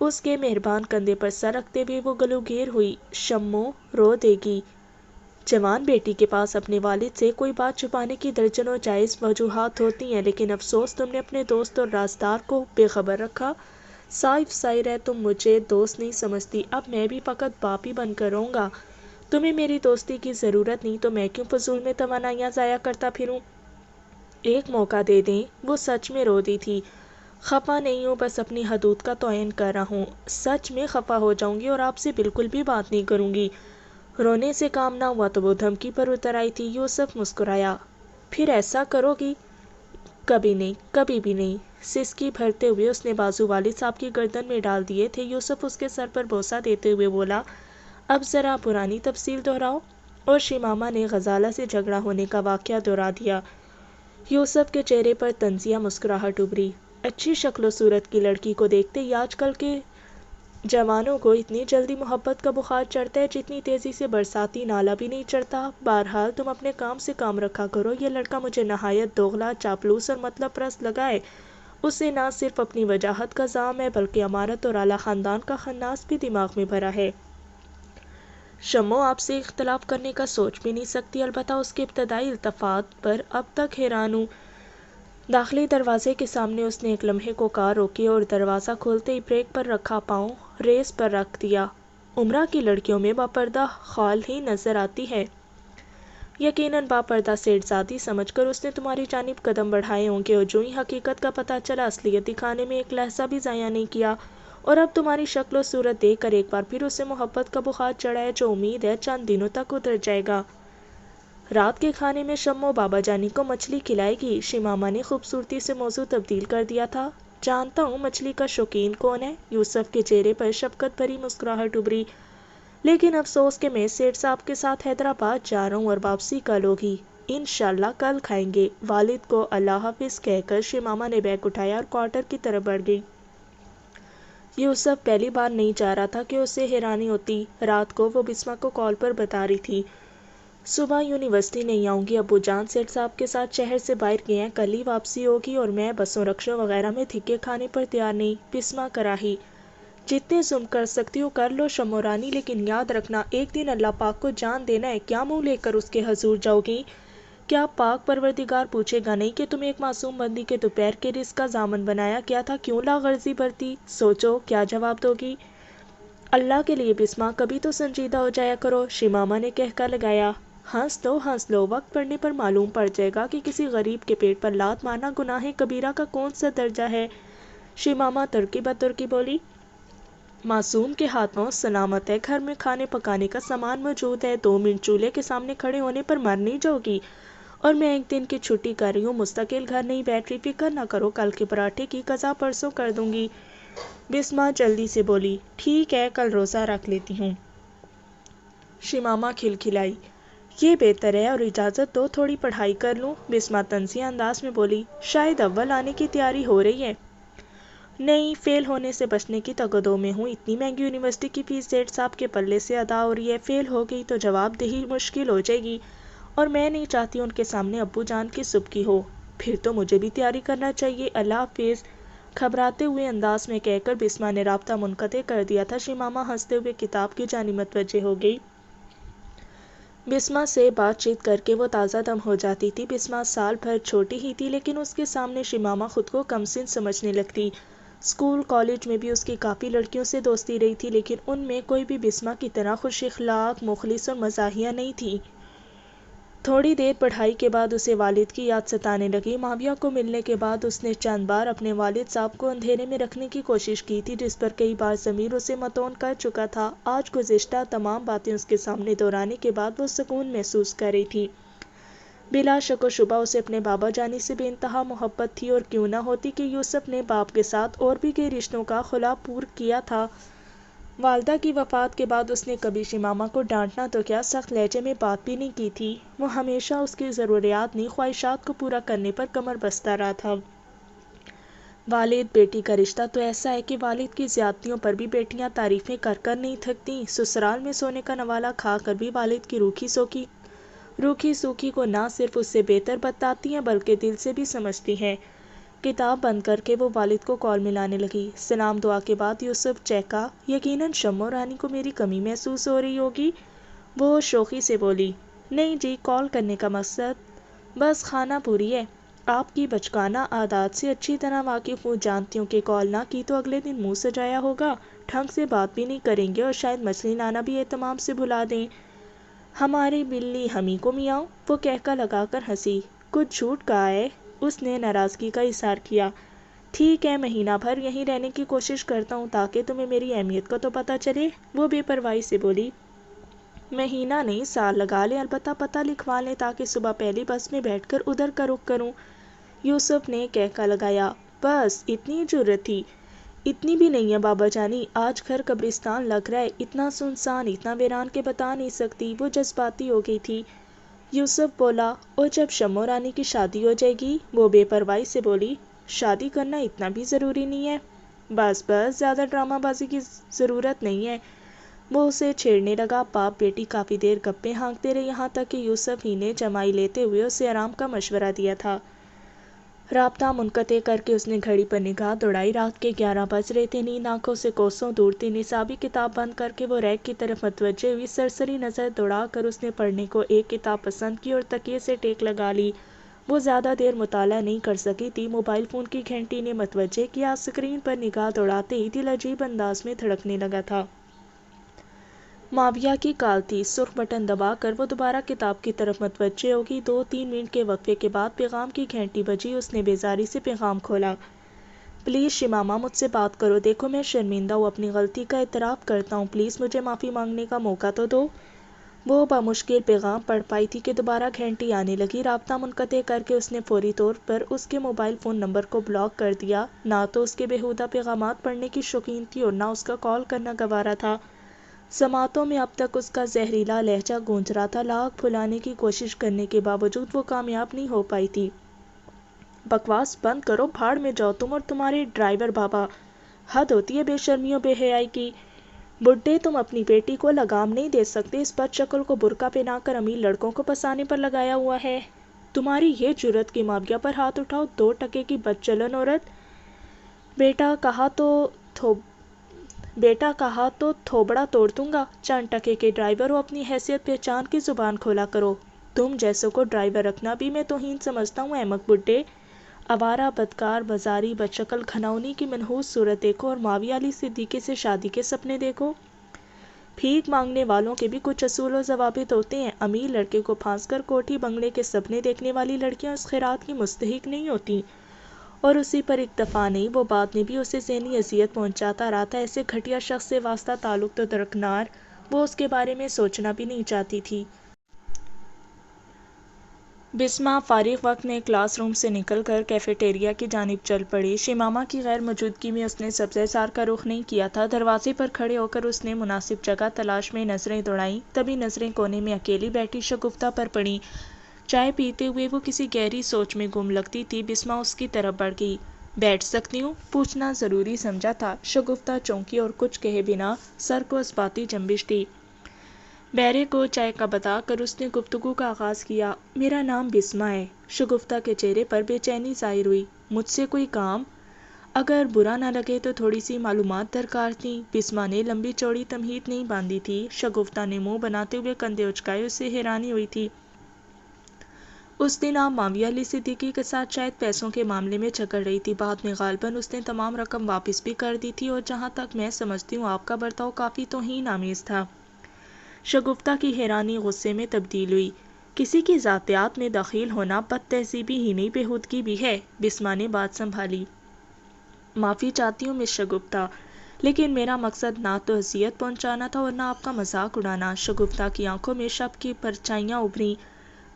اس کے مہربان کندھے پر سر رکھتے ہوئے وہ گلوگیر ہوئی، شمو رو دے گی۔ جوان بیٹی کے پاس اپنے والد سے کوئی بات چھپانے کی درجنوں جائز وجوہات ہوتی ہیں، لیکن افسوس تم نے اپنے دوست اور رازدار کو بے خبر رکھا۔ صاف ظاہر ہے تم مجھے دوست نہیں سمجھتی، اب میں بھی فقط باپ ہی بن کر رہوں گا۔ تمہیں میری دوستی کی ضرورت نہیں تو میں کیوں فضول میں توانائیاں ضائع کرتا پھروں؟ ایک موقع دے دیں۔ وہ سچ میں رو دی تھی۔ خفا نہیں ہوں، بس اپنی حدود کا تعین کر رہا ہوں۔ سچ میں خفا ہو جاؤں گی اور آپ سے بالکل بھی بات نہیں کروں گی۔ رونے سے کام نہ ہوا تو وہ دھمکی پر اتر آئی تھی۔ یوسف مسکرایا۔ پھر ایسا کرو گی؟ کبھی نہیں، کبھی بھی نہیں۔ سسکی بھرتے ہوئے اس نے بازو والد صاحب کی گردن میں ڈال دیے تھے۔ یوسف اس کے سر پر بوسہ دیتے ہوئے بولا، اب ذرا پرانی تفصیل دہراؤ، اور شیماما نے غزالہ سے جھگڑا ہونے کا واقعہ دہرا دیا۔ یوسف کے چہرے پر طنزیہ مسکراہٹ ابھری۔ اچھی شکل و صورت کی لڑکی کو دیکھتے ہی آج کل کے جوانوں کو اتنی جلدی محبت کا بخار چڑھتا ہے جتنی تیزی سے برساتی نالا بھی نہیں چڑھتا۔ بہرحال تم اپنے کام سے کام رکھا کرو۔ یہ لڑکا مجھے نہایت دوغلا، چاپلوس اور مطلب پرست لگا ہے۔ اسے نہ صرف اپنی وجاہت کا زعم ہے بلکہ امارت اور اعلیٰ خاندان کا خناس بھی دماغ میں بھرا ہے۔ شمو آپ سے اختلاف کرنے کا سوچ بھی نہیں سکتی، البتہ اس کے ابتدائی التفات پر اب تک حیران ہوں۔ داخلی دروازے کے سامنے اس نے ایک لمحے کو کار روکی اور دروازہ کھولتے ہی بریک پر رکھا پاؤں ریس پر رکھ دیا۔ عمرہ کی لڑکیوں میں باپردہ خال ہی نظر آتی ہے۔ یقیناً باپردہ سیٹھ زادی سمجھ کر اس نے تمہاری جانب قدم بڑھائے ہوں گے، اور جو ہی حقیقت کا پتہ چلا اصلیت دکھانے میں ایک لحظہ بھی ضائع نہیں کیا، اور اب تمہاری شکل و صورت دیکھ کر ایک بار پھر اسے محبت کا بخار چڑھا ہے جو امید ہے چند دنوں تک اتر جائے گا۔ رات کے کھانے میں شمو بابا جانی کو مچھلی کھلائے گی۔ شیماما نے خوبصورتی سے موضوع تبدیل کر دیا تھا۔ جانتا ہوں مچھلی کا شوقین کون ہے۔ یوسف کے چہرے پر شفقت بھری مسکراہٹ ابھری۔ لیکن افسوس کہ میں سیٹھ صاحب کے ساتھ حیدرآباد جا رہا ہوں اور واپسی کل ہوگی۔ انشاءاللہ کل کھائیں گے۔ والد کو اللہ حافظ کہہ کر شیماما نے بیگ اٹھایا اور کوارٹر کی طرف بڑھ گئی۔ یوسف پہلی بار نہیں چاہ رہا تھا کہ اسے حیرانی ہوتی۔ رات کو وہ بسمہ کو کال پر بتا رہی تھی، صبح یونیورسٹی نہیں آؤں گی، ابو جان سیٹھ صاحب کے ساتھ شہر سے باہر گئے ہیں، کل ہی واپسی ہوگی، اور میں بسوں رکشوں وغیرہ میں دھکے کھانے پر تیار نہیں۔ بسمہ کراہی، جتنے ظلم کر سکتی ہو کر لو شمو رانی، لیکن یاد رکھنا ایک دن اللہ پاک کو جان دینا ہے۔ کیا منہ لے کر اس کے حضور جاؤ گی؟ کیا پاک پروردگار پوچھے گا نہیں کہ تمہیں ایک معصوم بندی کے دوپہر کے رزق کا ضامن بنایا گیا تھا؟ کیوں لاغرضی برتی؟ سوچو کیا جواب دو گی؟ اللہ کے لیے بسمہ کبھی تو سنجیدہ ہو جایا کرو، شیماما نے کہکا لگایا۔ ہنس لو، وقت پڑنے پر معلوم پڑ جائے گا کہ کسی غریب کے پیٹ پر لات مارنا گناہ کبیرہ کا کون سا درجہ ہے۔ شیماما ترکی بترکی بولی، معصوم کے ہاتھوں سلامت ہے، گھر میں کھانے پکانے کا سامان موجود ہے، 2 منٹ چولہے کے سامنے کھڑے ہونے پر مر نہیں جاؤ گی، اور میں ایک دن کی چھٹی کر رہی ہوں، مستقل گھر نہیں بیٹھ رہی، فکر نہ کرو، کل کے پراٹھے کی قضا پرسوں کر دوں گی۔ بسمہ جلدی سے بولی، ٹھیک ہے کل روزہ رکھ لیتی ہوں۔ شیماما کھلکھلائی، یہ بہتر ہے، اور اجازت دو تھوڑی پڑھائی کر لوں۔ بسمہ طنزیہ انداز میں بولی، شاید اول آنے کی تیاری ہو رہی ہے۔ نہیں، فیل ہونے سے بچنے کی تگدو میں ہوں، اتنی مہنگی یونیورسٹی کی فیس سیٹھ صاحب کے پلے سے ادا ہو رہی ہے، فیل ہو گئی تو جواب دہی مشکل ہو جائے گی، اور میں نہیں چاہتی ان کے سامنے ابو جان کی سبکی ہو۔ پھر تو مجھے بھی تیاری کرنا چاہیے، اللہ حافظ، گھبراتے ہوئے انداز میں کہہ کر بسمہ نے رابطہ منقطع کر دیا تھا۔ شیماما ہنستے ہوئے کتاب کی جانب متوجہ ہو گئی۔ بسمہ سے بات چیت کر کے وہ تازہ دم ہو جاتی تھی۔ بسمہ سال بھر چھوٹی ہی تھی، لیکن اس کے سامنے شیماما خود کو کم سن سمجھنے لگتی۔ اسکول کالج میں بھی اس کی کافی لڑکیوں سے دوستی رہی تھی، لیکن ان میں کوئی بھی بسمہ کی طرح خوش اخلاق، مخلص اور مزاحیہ نہیں تھی۔ تھوڑی دیر پڑھائی کے بعد اسے والد کی یاد ستانے لگی۔ ماویہ کو ملنے کے بعد اس نے چند بار اپنے والد صاحب کو اندھیرے میں رکھنے کی کوشش کی تھی، جس پر کئی بار ضمیر اسے متون کر چکا تھا۔ آج گزشتہ تمام باتیں اس کے سامنے دہرانے کے بعد وہ سکون محسوس کر رہی تھی۔ بلا شک و شبہ اسے اپنے بابا جانی سے بے انتہا محبت تھی، اور کیوں نہ ہوتی کہ یوسف نے باپ کے ساتھ اور بھی کئی رشتوں کا خلا پور کیا تھا۔ والدہ کی وفات کے بعد اس نے کبھی شیماما کو ڈانٹنا تو کیا، سخت لہجے میں بات بھی نہیں کی تھی۔ وہ ہمیشہ اس کی ضروریات نہیں خواہشات کو پورا کرنے پر کمر بستہ رہا تھا۔ والد بیٹی کا رشتہ تو ایسا ہے کہ والد کی زیادتیوں پر بھی بیٹیاں تعریفیں کر کر نہیں تھکتیں۔ سسرال میں سونے کا نوالہ کھا کر بھی والد کی روکھی سوکھی کو نہ صرف اس سے بہتر بتاتی ہیں بلکہ دل سے بھی سمجھتی ہیں۔ کتاب بند کر کے وہ والد کو کال ملانے لگی۔ سلام دعا کے بعد یوسف چہکا، یقیناً شمع رانی کو میری کمی محسوس ہو رہی ہوگی۔ وہ شوخی سے بولی، نہیں جی، کال کرنے کا مقصد بس خانہ پوری ہے۔ آپ کی بچگانہ عادات سے اچھی طرح واقف ہوں، جانتی ہوں کہ کال نہ کی تو اگلے دن منہ سجایا ہوگا، ڈھنگ سے بات بھی نہیں کریں گے اور شاید مچھلی لانا بھی اہتمام سے بھلا دیں۔ ہماری بلی ہمیں کو میاؤں، وہ کہکا لگا کر ہنسی۔ کچھ جھوٹ کہا ہے، اس نے ناراضگی کا اظہار کیا۔ ٹھیک ہے، مہینہ بھر یہیں رہنے کی کوشش کرتا ہوں تاکہ تمہیں میری اہمیت کا تو پتہ چلے، وہ بے پرواہی سے بولی۔ مہینہ نہیں، سال لگا لیں، البتہ پتہ لکھوا لیں تاکہ صبح پہلی بس میں بیٹھ کر ادھر کا رخ کروں۔ یوسف نے کہکا لگایا، بس اتنی جرأت تھی؟ اتنی بھی نہیں ہے بابا جانی، آج گھر قبرستان لگ رہا ہے، اتنا سنسان، اتنا ویران کہ بتا نہیں سکتی۔ وہ جذباتی ہو گئی تھی۔ یوسف بولا، اور جب شمع رانی کی شادی ہو جائے گی؟ وہ بے پرواہی سے بولی، شادی کرنا اتنا بھی ضروری نہیں ہے، بس بس، زیادہ ڈرامہ بازی کی ضرورت نہیں ہے۔ وہ اسے چھیڑنے لگا۔ باپ بیٹی کافی دیر گپیں ہانکتے رہے، یہاں تک کہ یوسف ہی نے جمائی لیتے ہوئے اسے آرام کا مشورہ دیا تھا۔ رابطہ منقطع کر کے اس نے گھڑی پر نگاہ دوڑائی۔ رات کے 11 بج رہے تھے۔ نیند آنکھوں سے کوسوں دور تھی۔ نصابی کتاب بند کر کے وہ ریک کی طرف متوجہ ہوئی۔ سرسری نظر دوڑا کر اس نے پڑھنے کو ایک کتاب پسند کی اور تکیے سے ٹیک لگا لی۔ وہ زیادہ دیر مطالعہ نہیں کر سکی تھی۔ موبائل فون کی گھنٹی نے متوجہ کیا۔ اسکرین پر نگاہ دوڑاتے ہی دل عجیب انداز میں دھڑکنے لگا تھا۔ معاویہ کی کال تھی۔ سرخ بٹن دبا کر وہ دوبارہ کتاب کی طرف متوجہ ہوگی۔ 2-3 منٹ کے وقفے کے بعد پیغام کی گھنٹی بجی۔ اس نے بیزاری سے پیغام کھولا۔ پلیز شمامہ، مجھ سے بات کرو، دیکھو میں شرمندہ ہوں، اپنی غلطی کا اعتراف کرتا ہوں، پلیز مجھے معافی مانگنے کا موقع تو دو۔ وہ بمشکل پیغام پڑھ پائی تھی کہ دوبارہ گھنٹی آنے لگی۔ رابطہ منقطع کر کے اس نے فوری طور پر اس کے موبائل فون نمبر کو بلاک کر دیا۔ نہ تو اس کے بیہودہ پیغامات پڑھنے کی شوقین تھی اور نہ اس کا کال کرنا گوارا تھا۔ سماعتوں میں اب تک اس کا زہریلا لہجہ گونج رہا تھا۔ لاکھ بھلانے کی کوشش کرنے کے باوجود وہ کامیاب نہیں ہو پائی تھی۔ بکواس بند کرو، بھاڑ میں جاؤ تم اور تمہارے ڈرائیور بابا، حد ہوتی ہے بے شرمی و بے حیائی کی۔ بڈھے، تم اپنی بیٹی کو لگام نہیں دے سکتے، اس بد شکل کو برقع پہنا کر امیر لڑکوں کو پسانے پر لگایا ہوا ہے۔ تمہاری یہ جرأت کہ معاویہ پر ہاتھ اٹھاؤ، 2 ٹکے کی بد چلن عورت۔ بیٹا کہا تو تھوبڑا توڑ دوں گا۔ چند ٹکے کے ڈرائیور ہو، اپنی حیثیت پہچان کی زبان کھولا کرو۔ تم جیسوں کو ڈرائیور رکھنا بھی میں توہین سمجھتا ہوں۔ احمق بڈھے، آوارہ، بدکار، بازاری، بدشکل گھناؤنی کی منحوس صورت دیکھو اور معاویہ علی صدیقی سے شادی کے سپنے دیکھو۔ بھیک مانگنے والوں کے بھی کچھ اصول و ضوابط ہوتے ہیں۔ امیر لڑکے کو پھانس کر کوٹھی بنگلے کے سپنے دیکھنے والی لڑکیاں اس خیرات کی مستحق نہیں ہوتی۔ اور اسی پر اکتفا نہیں، وہ بعد میں بھی اسے ذہنی اذیت پہنچاتا رہا تھا۔ ایسے گھٹیا شخص سے واسطہ تعلق تو درکنار، وہ اس کے بارے میں سوچنا بھی نہیں چاہتی تھی۔ بسمہ فارغ وقت میں کلاس روم سے نکل کر کیفیٹیریا کی جانب چل پڑی۔ شمامہ کی غیر موجودگی میں اس نے سبزہ زار کا رخ نہیں کیا تھا۔ دروازے پر کھڑے ہو کر اس نے مناسب جگہ تلاش میں نظریں دوڑائیں، تبھی نظریں کونے میں اکیلی بیٹھی شگفتہ پر پڑیں۔ چائے پیتے ہوئے وہ کسی گہری سوچ میں گم لگتی تھی۔ بسمہ اس کی طرف بڑھ گئی۔ بیٹھ سکتی ہوں؟ پوچھنا ضروری سمجھا تھا۔ شگفتہ چونکی اور کچھ کہے بنا سر کو اسباتی جنبش دی۔ بہرے کو چائے کا بتا کر اس نے گفتگو کا آغاز کیا۔ میرا نام بسمہ ہے۔ شگفتہ کے چہرے پر بے چینی ظاہر ہوئی۔ مجھ سے کوئی کام؟ اگر برا نہ لگے تو تھوڑی سی معلومات درکار تھیں۔ بسمہ نے لمبی چوڑی تمہید نہیں باندھی تھی۔ شگفتہ نے منہ بناتے ہوئے کندھے اچکائے، اسے حیرانی ہوئی تھی۔ اس دن آپ معاویہ علی صدیقی کے ساتھ شاید پیسوں کے معاملے میں جھگڑ رہی تھی۔ بعد میں غالباً اس نے تمام رقم واپس بھی کر دی تھی، اور جہاں تک میں سمجھتی ہوں آپ کا برتاؤ کافی توہین آمیز تھا۔ شگفتہ کی حیرانی غصے میں تبدیل ہوئی۔ کسی کی ذاتیات میں دخیل ہونا بد تہذیبی ہی نہیں، بیہودگی بھی ہے۔ بسمہ نے بات سنبھالی۔ معافی چاہتی ہوں مس شگفتہ، لیکن میرا مقصد نہ تو اذیت پہنچانا تھا اور نہ آپ کا مذاق اڑانا۔ شگفتہ کی آنکھوں میں شب کی پرچھائیاں ابھریں۔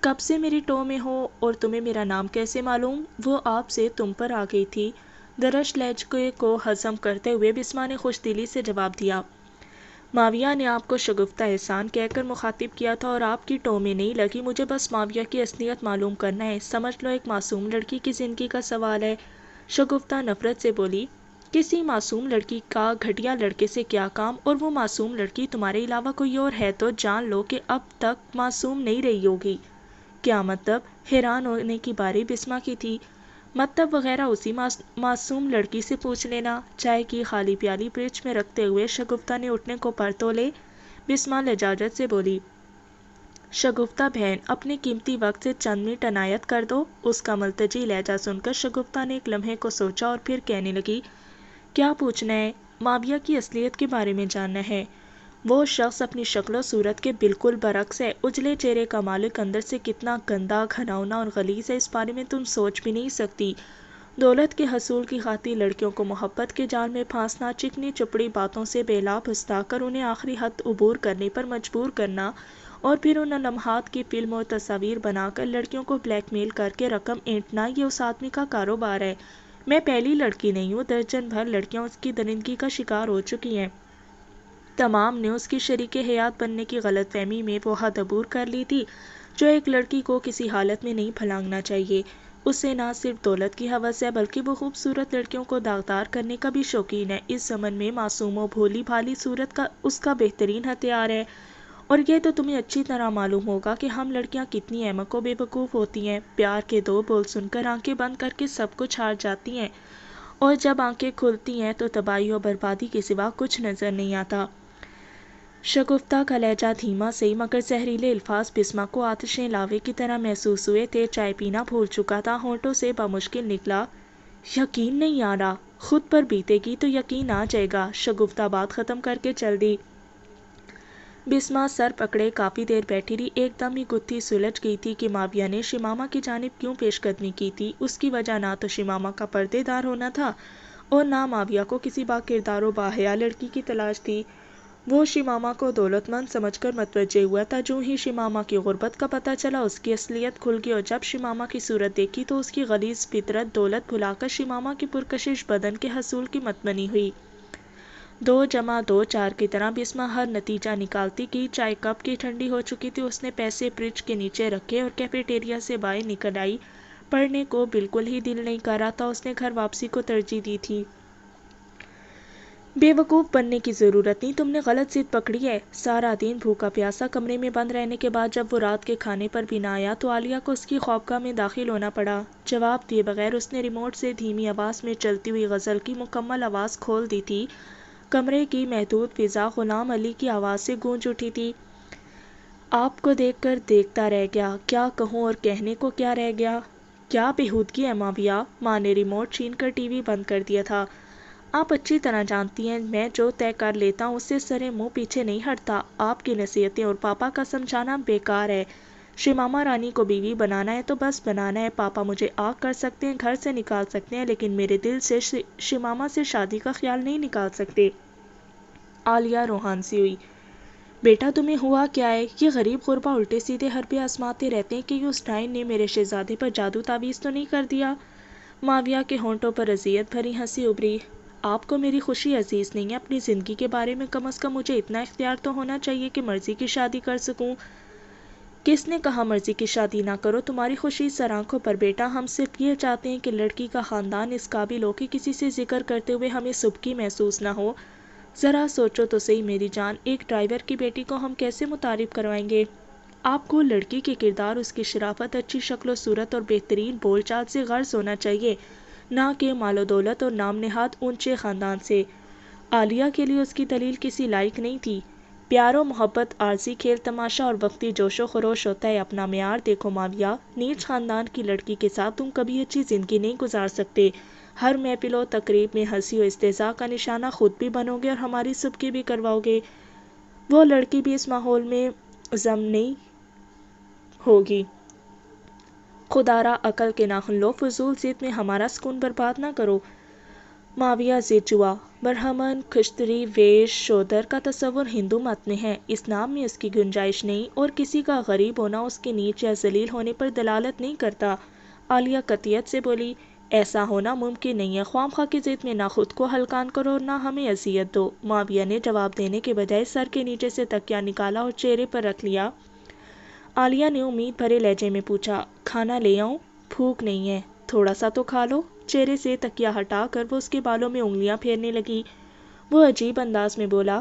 کب سے میری ٹو میں ہو اور تمہیں میرا نام کیسے معلوم؟ وہ آپ سے تم پر آ گئی تھی۔ درشت لہجے کو ہضم کرتے ہوئے بسمہ نے خوش دلی سے جواب دیا۔ معاویہ نے آپ کو شگفتہ احسان کہہ کر مخاطب کیا تھا اور آپ کی ٹو میں نہیں لگی۔ مجھے بس معاویہ کی اصلیت معلوم کرنا ہے، سمجھ لو ایک معصوم لڑکی کی زندگی کا سوال ہے۔ شگفتہ نفرت سے بولی، کسی معصوم لڑکی کا گھٹیا لڑکے سے کیا کام؟ اور وہ معصوم لڑکی تمہارے علاوہ کوئی اور ہے تو جان لو کہ اب تک معصوم نہیں رہی ہوگی۔ کیا مطلب؟ حیران ہونے کی باری بسمہ کی تھی۔ مطلب وغیرہ اسی معصوم لڑکی سے پوچھ لینا۔ چائے کی خالی پیالی فریج میں رکھتے ہوئے شگفتہ نے اٹھنے کو پر تولے بسمہ لجاجت سے بولی، شگفتہ بہن، اپنے قیمتی وقت سے چند منٹ عنایت کر دو۔ اس کا ملتجی لہجہ سن کر شگفتہ نے ایک لمحے کو سوچا اور پھر کہنے لگی، کیا پوچھنا ہے؟ ماویہ کی اصلیت کے بارے میں جاننا ہے۔ وہ شخص اپنی شکل و صورت کے بالکل برعکس ہے۔ اجلے چہرے کا مالک اندر سے کتنا گندا، گھناؤنا اور غلیظ ہے، اس بارے میں تم سوچ بھی نہیں سکتی۔ دولت کے حصول کی خاطر لڑکیوں کو محبت کے جال میں پھانسنا، چکنی چپڑی باتوں سے بےلا پھستا کر انہیں آخری حد عبور کرنے پر مجبور کرنا اور پھر ان لمحات کی فلم اور تصاویر بنا کر لڑکیوں کو بلیک میل کر کے رقم اینٹنا، یہ اس آدمی کا کاروبار ہے۔ میں پہلی لڑکی نہیں ہوں، درجن بھر لڑکیاں اس کی درندگی کا شکار ہو چکی ہیں۔ تمام نے اس کی شریک حیات بننے کی غلط فہمی میں وہ حد عبور کر لی تھی جو ایک لڑکی کو کسی حالت میں نہیں پھلانگنا چاہیے۔ اسے نہ صرف دولت کی ہوس ہے بلکہ وہ خوبصورت لڑکیوں کو داغدار کرنے کا بھی شوقین ہے۔ اس زمن میں معصوم و بھولی بھالی صورت کا اس کا بہترین ہتھیار ہے۔ اور یہ تو تمہیں اچھی طرح معلوم ہوگا کہ ہم لڑکیاں کتنی احمق و بے وقوف ہوتی ہیں۔ پیار کے دو بول سن کر آنکھیں بند کر کے سب کچھ ہار جاتی ہیں، اور جب آنکھیں کھلتی ہیں تو تباہی و بربادی کے سوا کچھ نظر نہیں آتا۔ شگفتہ کا لہجہ دھیما سے مگر زہریلے الفاظ بسمہ کو آتش لاوے کی طرح محسوس ہوئے تھے۔ چائے پینا بھول چکا تھا، ہونٹوں سے بمشکل نکلا، یقین نہیں آ رہا۔ خود پر بیتے گی تو یقین آ جائے گا۔ شگفتہ بات ختم کر کے چل دی۔ بسمہ سر پکڑے کافی دیر بیٹھی رہی۔ ایک دم ہی گتھی سلجھ گئی تھی کہ ماویہ نے شمامہ کی جانب کیوں پیش قدمی کی تھی۔ اس کی وجہ نہ تو شمامہ کا پردے دار ہونا تھا اور نہ ماویہ کو کسی با کردار و باحیا لڑکی کی تلاش تھی۔ وہ شمامہ کو دولت مند سمجھ کر متوجہ ہوا تھا۔ جو ہی شمامہ کی غربت کا پتہ چلا اس کی اصلیت کھل گئی، اور جب شمامہ کی صورت دیکھی تو اس کی غلیظ فطرت دولت بھلا کر شمامہ کی پرکشش بدن کے حصول کی متمنی ہوئی۔ 2+2=4 کی طرح بسمہ ہر نتیجہ نکالتی گئی۔ چائے کپ کی ٹھنڈی ہو چکی تھی۔ اس نے پیسے فریج کے نیچے رکھے اور کیفیٹیریا سے باہر نکل آئی۔ پڑھنے کو بالکل ہی دل نہیں کر رہا تھا، اس نے گھر واپسی کو ترجیح دی تھی۔ بے وقوف بننے کی ضرورت نہیں، تم نے غلط ضد پکڑی ہے۔ سارا دن بھوکا پیاسا کمرے میں بند رہنے کے بعد جب وہ رات کے کھانے پر بھی نہ آیا تو عالیہ کو اس کی خوابگاہ میں داخل ہونا پڑا۔ جواب دیے بغیر اس نے ریموٹ سے دھیمی آواز میں چلتی ہوئی غزل کی مکمل آواز کھول دی تھی۔ کمرے کی محدود فضا غلام علی کی آواز سے گونج اٹھی تھی۔ آپ کو دیکھ کر دیکھتا رہ گیا، کیا کہوں اور کہنے کو کیا رہ گیا۔ کیا بےہودگی ہے ماویہ۔ ماں نے ریموٹ چھین کر ٹی وی بند کر دیا تھا۔ آپ اچھی طرح جانتی ہیں میں جو طے کر لیتا ہوں اس سے سرے منہ پیچھے نہیں ہٹتا۔ آپ کی نصیحتیں اور پاپا کا سمجھانا بیکار ہے۔ شمامہ رانی کو بیوی بنانا ہے تو بس بنانا ہے۔ پاپا مجھے آگ کر سکتے ہیں، گھر سے نکال سکتے ہیں، لیکن میرے دل سے شمامہ سے شادی کا خیال نہیں نکال سکتے۔ عالیہ روحان سی ہوئی۔ بیٹا تمہیں ہوا کیا ہے؟ یہ غریب غربا الٹے سیدھے حربے آزماتے رہتے ہیں کہ یوسٹائن نے میرے شہزادے پر جادو تعویذ تو نہیں کر دیا؟ ماویہ کے ہونٹوں پر اذیت بھری ہنسی ابھری۔ آپ کو میری خوشی عزیز نہیں ہے؟ اپنی زندگی کے بارے میں کم از کم مجھے اتنا اختیار تو ہونا چاہیے کہ مرضی کی شادی کر سکوں۔ کس نے کہا مرضی کی شادی نہ کرو؟ تمہاری خوشی سر آنکھوں پر بیٹا، ہم صرف یہ چاہتے ہیں کہ لڑکی کا خاندان اس قابل ہو کہ کسی سے ذکر کرتے ہوئے ہمیں سبکی محسوس نہ ہو۔ ذرا سوچو تو صحیح میری جان، ایک ڈرائیور کی بیٹی کو ہم کیسے متعارف کروائیں گے؟ آپ کو لڑکی کے کردار، اس کی شرافت، اچھی شکل و صورت اور بہترین بول چال سے غرض ہونا چاہیے، نہ کہ مال و دولت اور نام نہاد اونچے خاندان سے۔ عالیہ کے لیے اس کی دلیل کسی لائق نہیں تھی۔ پیار و محبت عارضی کھیل تماشا اور وقتی جوش و خروش ہوتا ہے، اپنا معیار دیکھو ماویہ۔ نیچ خاندان کی لڑکی کے ساتھ تم کبھی اچھی زندگی نہیں گزار سکتے۔ ہر محفل و تقریب میں ہنسی و استہزاء کا نشانہ خود بھی بنو گے اور ہماری سبکی بھی کرواؤ گے۔ وہ لڑکی بھی اس ماحول میں ضم نہیں ہوگی۔ خدا را عقل کے ناخن لو، فضول ضد میں ہمارا سکون برباد نہ کرو۔ ماویہ ضد جوا، برہمن، کھشتری، ویش، شودر کا تصور ہندو مت میں ہے، اسلام میں اس کی گنجائش نہیں، اور کسی کا غریب ہونا اس کے نیچ یا ذلیل ہونے پر دلالت نہیں کرتا۔ عالیہ قطعیت سے بولی، ایسا ہونا ممکن نہیں ہے۔ خواہ مخواہ کی ضد میں نہ خود کو ہلکان کرو اور نہ ہمیں اذیت دو۔ ماویہ نے جواب دینے کے بجائے سر کے نیچے سے تکیہ نکالا اور چہرے پر رکھ لیا۔ عالیہ نے امید بھرے لہجے میں پوچھا، کھانا لے آؤں؟ بھوک نہیں ہے، تھوڑا سا تو کھا لو۔ چہرے سے تکیہ ہٹا کر وہ اس کے بالوں میں انگلیاں پھیرنے لگی۔ وہ عجیب انداز میں بولا،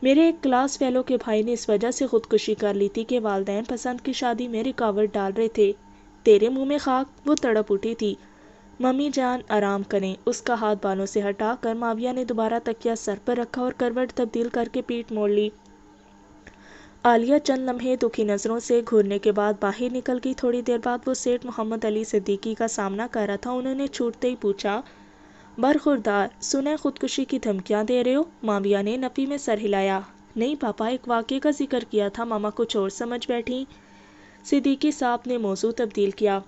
میرے ایک کلاس فیلو کے بھائی نے اس وجہ سے خودکشی کر لی تھی کہ والدین پسند کی شادی میں رکاوٹ ڈال رہے تھے۔ تیرے منہ میں خاک، وہ تڑپ اٹھی تھی۔ ممی جان آرام کریں۔ اس کا ہاتھ بالوں سے ہٹا کر ماویہ نے دوبارہ تکیہ سر پر رکھا اور کروٹ تبدیل کر کے پیٹھ موڑ لی۔ عالیہ چند لمحے دکھی نظروں سے گھورنے کے بعد باہر نکل گئی۔ تھوڑی دیر بعد وہ سیٹھ محمد علی صدیقی کا سامنا کر رہا تھا۔ انہوں نے چھوٹتے ہی پوچھا، برخوردار، سنا ہے خودکشی کی دھمکیاں دے رہے ہو؟ ماویہ نے نفی میں سر ہلایا۔ نہیں پاپا، ایک واقعے کا ذکر کیا تھا۔ ماما کچھ اور سمجھ بیٹھی۔ صدیقی صاحب نے موضوع تبدیل کیا،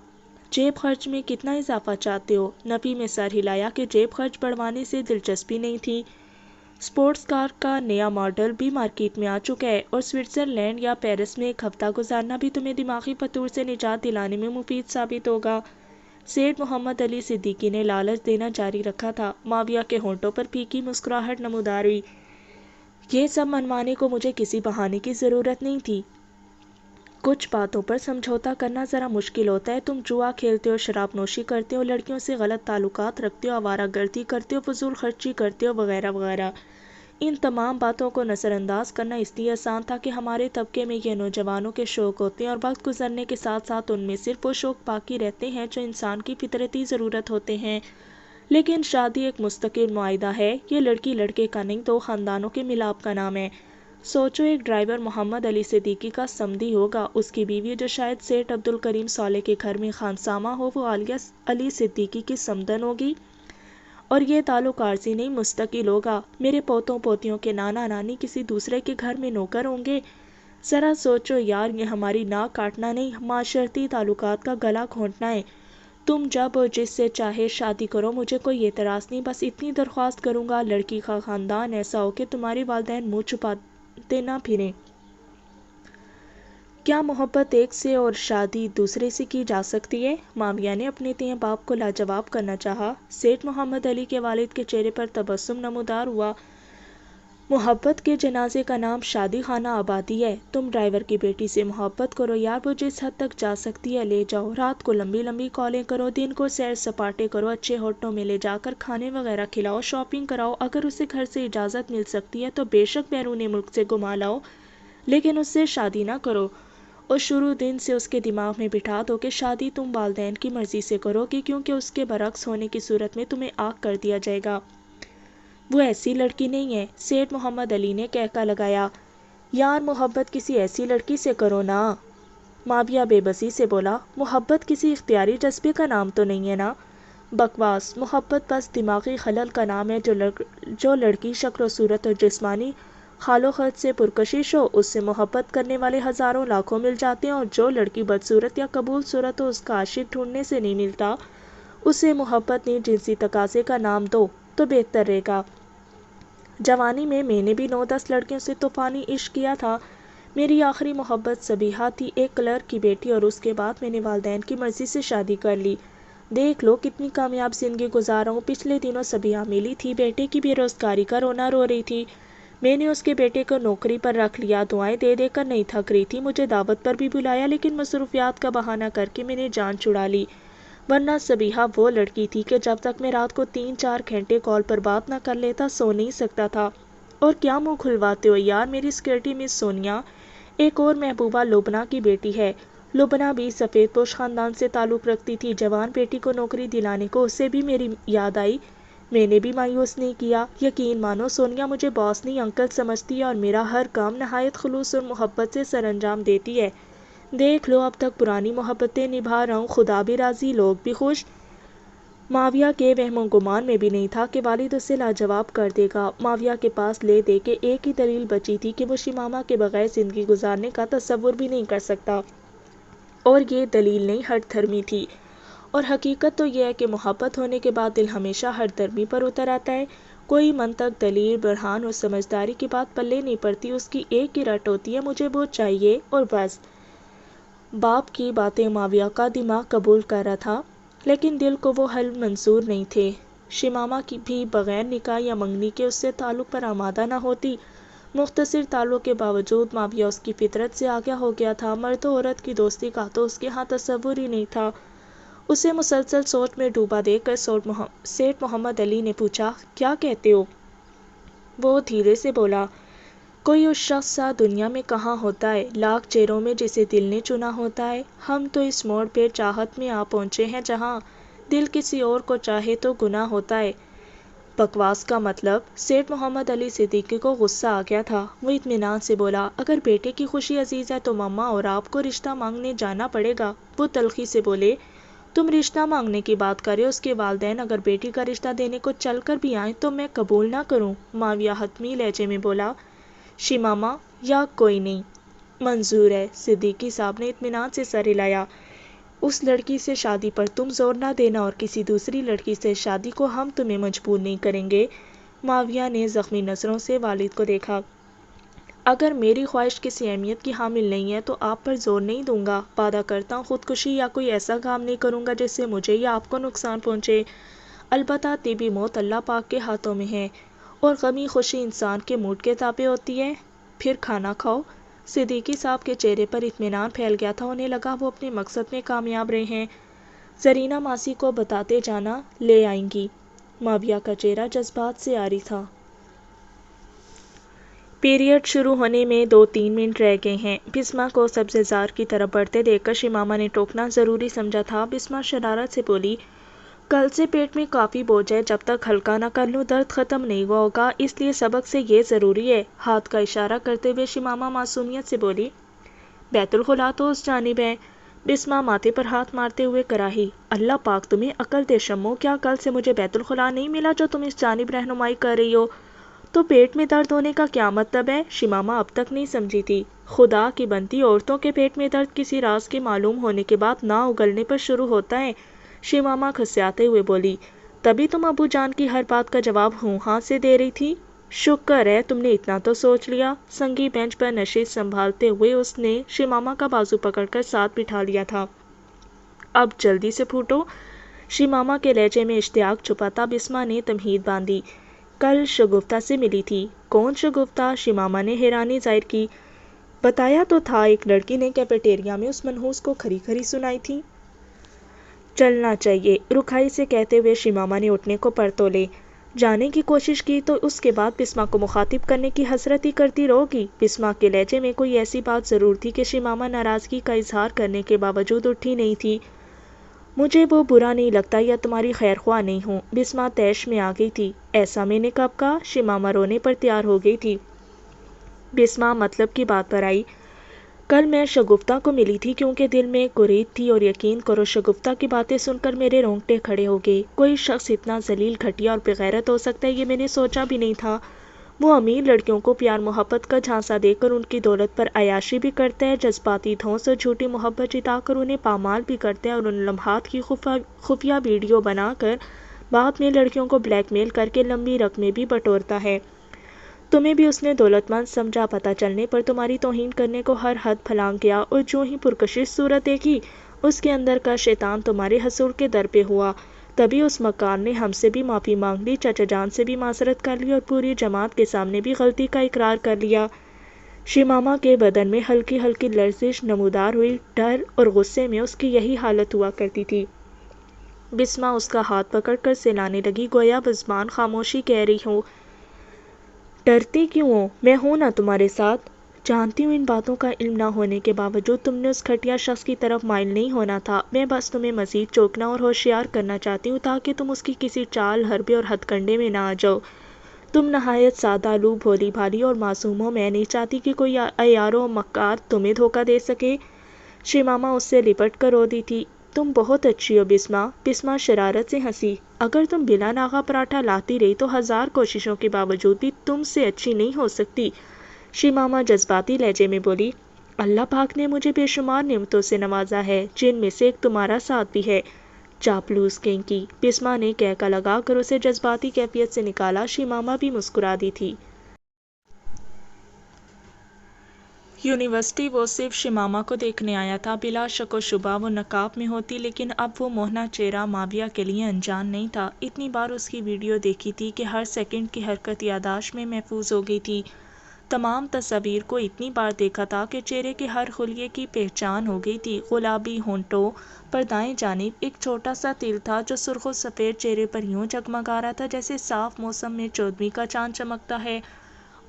جیب خرچ میں کتنا اضافہ چاہتے ہو؟ نفی میں سر ہلایا کہ جیب خرچ بڑھوانے سے دلچسپی نہیں تھی۔ سپورٹس کار کا نیا ماڈل بھی مارکیٹ میں آ چکا ہے اور سوئٹزرلینڈ یا پیرس میں ایک ہفتہ گزارنا بھی تمہیں دماغی فتور سے نجات دلانے میں مفید ثابت ہوگا۔ سیٹھ محمد علی صدیقی نے لالچ دینا جاری رکھا تھا۔ ماویہ کے ہونٹوں پر پھیکی مسکراہٹ نمودار ہوئی۔ یہ سب منوانے کو مجھے کسی بہانے کی ضرورت نہیں تھی۔ کچھ باتوں پر سمجھوتا کرنا ذرا مشکل ہوتا ہے۔ تم جوا کھیلتے ہو، شراب نوشی کرتے ہو، لڑکیوں سے غلط تعلقات رکھتے ہو، آوارہ گردی کرتے ہو، فضول خرچی کرتے ہو، وغیرہ وغیرہ۔ ان تمام باتوں کو نظر انداز کرنا اس لیے آسان تھا کہ ہمارے طبقے میں یہ نوجوانوں کے شوق ہوتے ہیں اور وقت گزرنے کے ساتھ ساتھ ان میں صرف وہ شوق باقی رہتے ہیں جو انسان کی فطرتی ضرورت ہوتے ہیں۔ لیکن شادی ایک مستقل معاہدہ ہے۔ یہ لڑکی لڑکے کا نہیں، دو خاندانوں کے ملاپ کا نام ہے۔ سوچو، ایک ڈرائیور محمد علی صدیقی کا سمدی ہوگا، اس کی بیوی جو شاید سیٹھ عبدالکریم صالح کے گھر میں خانسامہ ہو وہ عالیہ علی صدیقی کی سمدن ہوگی، اور یہ تعلق عارضی نہیں مستقل ہوگا۔ میرے پوتوں پوتیوں کے نانا نانی کسی دوسرے کے گھر میں نوکر ہوں گے۔ ذرا سوچو یار، یہ ہماری ناک کاٹنا نہیں، معاشرتی تعلقات کا گلا گھونٹنا ہے۔ تم جب اور جس سے چاہے شادی کرو، مجھے کوئی اعتراض نہیں، بس اتنی درخواست کروں گا، لڑکی کا خاندان ایسا ہو کہ تمہارے والدین منہ چھپاتے نہ پھریں۔ کیا محبت ایک سے اور شادی دوسرے سے کی جا سکتی ہے؟ ماویہ نے اپنے تئیں باپ کو لاجواب کرنا چاہا۔ سیٹھ محمد علی کے والد کے چہرے پر تبسم نمودار ہوا۔ محبت کے جنازے کا نام شادی خانہ آبادی ہے۔ تم ڈرائیور کی بیٹی سے محبت کرو یار، وہ جس حد تک جا سکتی ہے لے جاؤ۔ رات کو لمبی لمبی کالیں کرو، دن کو سیر سپاٹے کرو، اچھے ہوٹلوں میں لے جا کر کھانے وغیرہ کھلاؤ، شاپنگ کراؤ۔ اگر اسے گھر سے اجازت مل سکتی ہے تو بے شک بیرون ملک سے گھما لاؤ، لیکن اس سے شادی نہ کرو، اور شروع دن سے اس کے دماغ میں بٹھا دو کہ شادی تم والدین کی مرضی سے کرو گی، کیونکہ اس کے برعکس ہونے کی صورت میں تمہیں آگ کر دیا جائے گا۔ وہ ایسی لڑکی نہیں ہے، سیٹھ محمد علی نے کہکا لگایا۔ یار محبت کسی ایسی لڑکی سے کرو نا۔ ماویہ بے بسی سے بولا، محبت کسی اختیاری جذبے کا نام تو نہیں ہے نا؟ بکواس، محبت بس دماغی خلل کا نام ہے۔ جو لڑکی شکل و صورت اور جسمانی خال و خط سے پرکشش ہو، اس سے محبت کرنے والے ہزاروں لاکھوں مل جاتے ہیں، اور جو لڑکی بدصورت یا قبول صورت ہو، اس کا عاشق ڈھونڈنے سے نہیں ملتا، اسے محبت نہیں جنسی تقاضے کا نام دو تو بہتر رہے گا۔ جوانی میں نے بھی 9-10 لڑکیوں سے طوفانی عشق کیا تھا۔ میری آخری محبت سبیحہ تھی، ایک کلرک کی بیٹی، اور اس کے بعد میں نے والدین کی مرضی سے شادی کر لی۔ دیکھ لو کتنی کامیاب زندگی گزار رہا ہوں۔ پچھلے دنوں سبیحہ ملی تھی، بیٹے کی بے روزگاری کا رونا رو رہی تھی۔ میں نے اس کے بیٹے کو نوکری پر رکھ لیا، دعائیں دے دے کر نہیں تھک رہی تھی۔ مجھے دعوت پر بھی بلایا، لیکن مصروفیات کا بہانہ کر کے میں نے جان چھڑا لی، ورنہ سبیحہ وہ لڑکی تھی کہ جب تک میں رات کو 3-4 گھنٹے کال پر بات نہ کر لیتا سو نہیں سکتا تھا۔ اور کیا منہ کھلواتے ہو یار، میری سیکرٹری مس سونیا ایک اور محبوبہ لبنہ کی بیٹی ہے۔ لبنہ بھی سفید پوش خاندان سے تعلق رکھتی تھی۔ جوان بیٹی کو نوکری دلانے کو اسے بھی میری یاد آئی۔ میں نے بھی مایوس نہیں کیا۔ یقین مانو سونیا مجھے باس نہیں انکل سمجھتی ہے، اور میرا ہر کام نہایت خلوص اور محبت سے سر انجام دیتی ہے۔ دیکھ لو اب تک پرانی محبتیں نبھا رہا ہوں، خدا بھی راضی، لوگ بھی خوش۔ ماویہ کے وہم و گمان میں بھی نہیں تھا کہ والد اسے لاجواب کر دے گا۔ ماویہ کے پاس لے دے کے ایک ہی دلیل بچی تھی کہ وہ شمامہ کے بغیر زندگی گزارنے کا تصور بھی نہیں کر سکتا، اور یہ دلیل نہیں ہٹ دھرمی تھی۔ اور حقیقت تو یہ ہے کہ محبت ہونے کے بعد دل ہمیشہ ہٹ دھرمی پر اتر آتا ہے۔ کوئی منطق، دلیل، برہان اور سمجھداری کی بات پلے نہیں پڑتی، اس کی ایک ہی رٹ ہوتی ہے، مجھے وہ چاہیے اور بس۔ باپ کی باتیں ماویہ کا دماغ قبول کر رہا تھا، لیکن دل کو وہ حل منظور نہیں تھے۔ شمامہ بھی بغیر نکاح یا منگنی کے اس سے تعلق پر آمادہ نہ ہوتی۔ مختصر تعلق کے باوجود ماویہ اس کی فطرت سے آگاہ ہو گیا تھا۔ مرد و عورت کی دوستی کا تو اس کے ہاں تصور ہی نہیں تھا۔ اسے مسلسل سوچ میں ڈوبا دیکھ کر سیٹھ محمد علی نے پوچھا، کیا کہتے ہو؟ وہ دھیرے سے بولا، کوئی اس شخص سا دنیا میں کہاں ہوتا ہے، لاکھ چہروں میں جسے دل نے چنا ہوتا ہے۔ ہم تو اس موڑ پہ چاہت میں آ پہنچے ہیں جہاں دل کسی اور کو چاہے تو گناہ ہوتا ہے۔ بکواس کا مطلب؟ سیٹھ محمد علی صدیقی کو غصہ آ گیا تھا۔ وہ اطمینان سے بولا، اگر بیٹے کی خوشی عزیز ہے تو ماما اور آپ کو رشتہ مانگنے جانا پڑے گا۔ وہ تلخی سے بولے، تم رشتہ مانگنے کی بات کرے، اس کے والدین اگر بیٹی کا رشتہ دینے کو چل کر بھی آئیں تو میں قبول نہ کروں۔ معاویہ حتمی لہجے میں بولا، شیماما، یا کوئی نہیں، منظور ہے۔ صدیقی صاحب نے اطمینان سے سر ہلایا، اس لڑکی سے شادی پر تم زور نہ دینا اور کسی دوسری لڑکی سے شادی کو ہم تمہیں مجبور نہیں کریں گے۔ معاویہ نے زخمی نظروں سے والد کو دیکھا، اگر میری خواہش کسی اہمیت کی حامل نہیں ہے تو آپ پر زور نہیں دوں گا۔ وعدہ کرتا ہوں خودکشی یا کوئی ایسا کام نہیں کروں گا جس سے مجھے یا آپ کو نقصان پہنچے۔ البتہ طبی موت اللہ پاک کے ہاتھوں میں ہے اور غمی خوشی انسان کے موڈ کے تابع ہوتی ہے۔ پھر کھانا کھاؤ۔ صدیقی صاحب کے چہرے پر اطمینان پھیل گیا تھا، انہیں لگا وہ اپنے مقصد میں کامیاب رہے ہیں۔ زرینہ ماسی کو بتاتے جانا، لے آئیں گی۔ معاویہ کا چہرہ جذبات سے عاری تھا۔ پیریڈ شروع ہونے میں 2-3 منٹ رہ گئے ہیں۔ بسمہ کو سبزہ زار کی طرف بڑھتے دیکھ کر شیماما نے ٹوکنا ضروری سمجھا تھا۔ بسمہ شرارت سے بولی، کل سے پیٹ میں کافی بوجھ ہے، جب تک ہلکا نہ کر لوں درد ختم نہیں ہوا ہوگا، اس لیے سبق سے یہ ضروری ہے۔ ہاتھ کا اشارہ کرتے ہوئے شیماما معصومیت سے بولی، بیت الخلا تو اس جانب ہے۔ بسمہ ماتھے پر ہاتھ مارتے ہوئے کراہی، اللہ پاک تمہیں عقل دے شمو، کیا کل سے مجھے بیت الخلا نہیں ملا جو تم اس جانب رہنمائی کر رہی ہو؟ تو پیٹ میں درد ہونے کا کیا مطلب ہے؟ شیماما اب تک نہیں سمجھی تھی۔ خدا کی بنتی، عورتوں کے پیٹ میں درد کسی راز کے معلوم ہونے کے بعد نہ اگلنے پر شروع ہوتا ہے۔ شیماما کھسیاتے ہوئے بولی، تبھی تم ابو جان کی ہر بات کا جواب ہوں ہاں سے دے رہی تھی؟ شکر ہے تم نے اتنا تو سوچ لیا۔ سنگی بینچ پر نشست سنبھالتے ہوئے اس نے شیماما کا بازو پکڑ کر ساتھ بٹھا لیا تھا۔ اب جلدی سے پھوٹو۔ شیماما کے لہجے میں اشتیاق چھپا تھا۔ بسمہ نے تمہید باندھی، کل شگفتہ سے ملی تھی۔ کون شگفتہ؟ شیماما نے حیرانی ظاہر کی۔ بتایا تو تھا، ایک لڑکی نے کیفیٹیریا میں اس منحوس کو کھری کھری سنائی تھی۔ چلنا چاہیے، رکھائی سے کہتے ہوئے شیماما نے اٹھنے کو پر تولے۔ جانے کی کوشش کی تو اس کے بعد بسمہ کو مخاطب کرنے کی حسرت ہی کرتی رہو گی۔ بسمہ کے لہجے میں کوئی ایسی بات ضرور تھی کہ شیماما ناراضگی کا اظہار کرنے کے باوجود اٹھی نہیں تھی۔ مجھے وہ برا نہیں لگتا یا تمہاری خیر خواہ نہیں ہوں۔ بسمہ طیش میں آ گئی تھی۔ ایسا میں نے کب کہا؟ شیماما رونے پر تیار ہو گئی تھی۔ بسمہ مطلب کی بات پر آئی، کل میں شگفتہ کو ملی تھی کیونکہ دل میں گریز تھی، اور یقین کرو شگفتہ کی باتیں سن کر میرے رونگٹے کھڑے ہو گئے۔ کوئی شخص اتنا ذلیل، گھٹیا اور بغیرت ہو سکتا ہے یہ میں نے سوچا بھی نہیں تھا۔ وہ امیر لڑکیوں کو پیار محبت کا جھانسا دے کر ان کی دولت پر عیاشی بھی کرتا ہے، جذباتی دھونس اور جھوٹی محبت جتا کر انہیں پامال بھی کرتا ہے، اور ان لمحات کی خفیہ ویڈیو بنا کر بعد میں لڑکیوں کو بلیک میل کر کے لمبی رقمیں بھی بٹورتا ہے۔ تمہیں بھی اس نے دولت مند سمجھا، پتہ چلنے پر تمہاری توہین کرنے کو ہر حد پھلانگ گیا، اور جو ہی پرکشش صورت دیکھی اس کے اندر کا شیطان تمہارے حصول کے در پہ ہوا۔ تبھی اس مکار نے ہم سے بھی معافی مانگ لی، چچا جان سے بھی معذرت کر لی، اور پوری جماعت کے سامنے بھی غلطی کا اقرار کر لیا۔ شیماما کے بدن میں ہلکی ہلکی لرزش نمودار ہوئی، ڈر اور غصے میں اس کی یہی حالت ہوا کرتی تھی۔ بسمہ اس کا ہاتھ پکڑ کر سلانے لگی، گویا بزبان خاموشی کہہ رہی ہو، ڈرتی کیوں ہو؟ میں ہوں نا تمہارے ساتھ۔ جانتی ہوں ان باتوں کا علم نہ ہونے کے باوجود تم نے اس گھٹیا شخص کی طرف مائل نہیں ہونا تھا۔ میں بس تمہیں مزید چونکنا اور ہوشیار کرنا چاہتی ہوں تاکہ تم اس کی کسی چال، حربے اور ہتھ کنڈے میں نہ آ جاؤ۔ تم نہایت سادہ لو، بھولی بھالی اور معصوم ہو، میں نہیں چاہتی کہ کوئی عیار و مکار تمہیں دھوکہ دے سکے۔ شیماما اس سے لپٹ کر رو دی تھی، تم بہت اچھی ہو بسمہ۔ بسمہ شرارت سے ہنسی، اگر تم بلا ناغہ پراٹھا لاتی رہی تو 1000 کوششوں کے باوجود بھی تم سے اچھی نہیں ہو سکتی۔ شیماما جذباتی لہجے میں بولی، اللہ پاک نے مجھے بے شمار نعمتوں سے نوازا ہے، جن میں سے ایک تمہارا ساتھ بھی ہے۔ چاپلوس کہیں کی۔ بسمہ نے کہکا لگا کر اسے جذباتی کیفیت سے نکالا۔ شیماما بھی مسکرا دی تھی۔ یونیورسٹی وہ صرف شیماما کو دیکھنے آیا تھا۔ بلا شک و شبہ وہ نقاب میں ہوتی، لیکن اب وہ موہنا چہرہ معاویہ کے لیے انجان نہیں تھا۔ اتنی بار اس کی ویڈیو دیکھی تھی کہ ہر سیکنڈ کی حرکت یادداشت میں محفوظ ہو گئی تھی۔ تمام تصاویر کو اتنی بار دیکھا تھا کہ چہرے کے ہر خلیے کی پہچان ہو گئی تھی۔ گلابی ہونٹوں پر دائیں جانب ایک چھوٹا سا تل تھا جو سرخ و سفید چہرے پر یوں جگمگا رہا تھا جیسے صاف موسم میں 14ویں کا چاند چمکتا ہے۔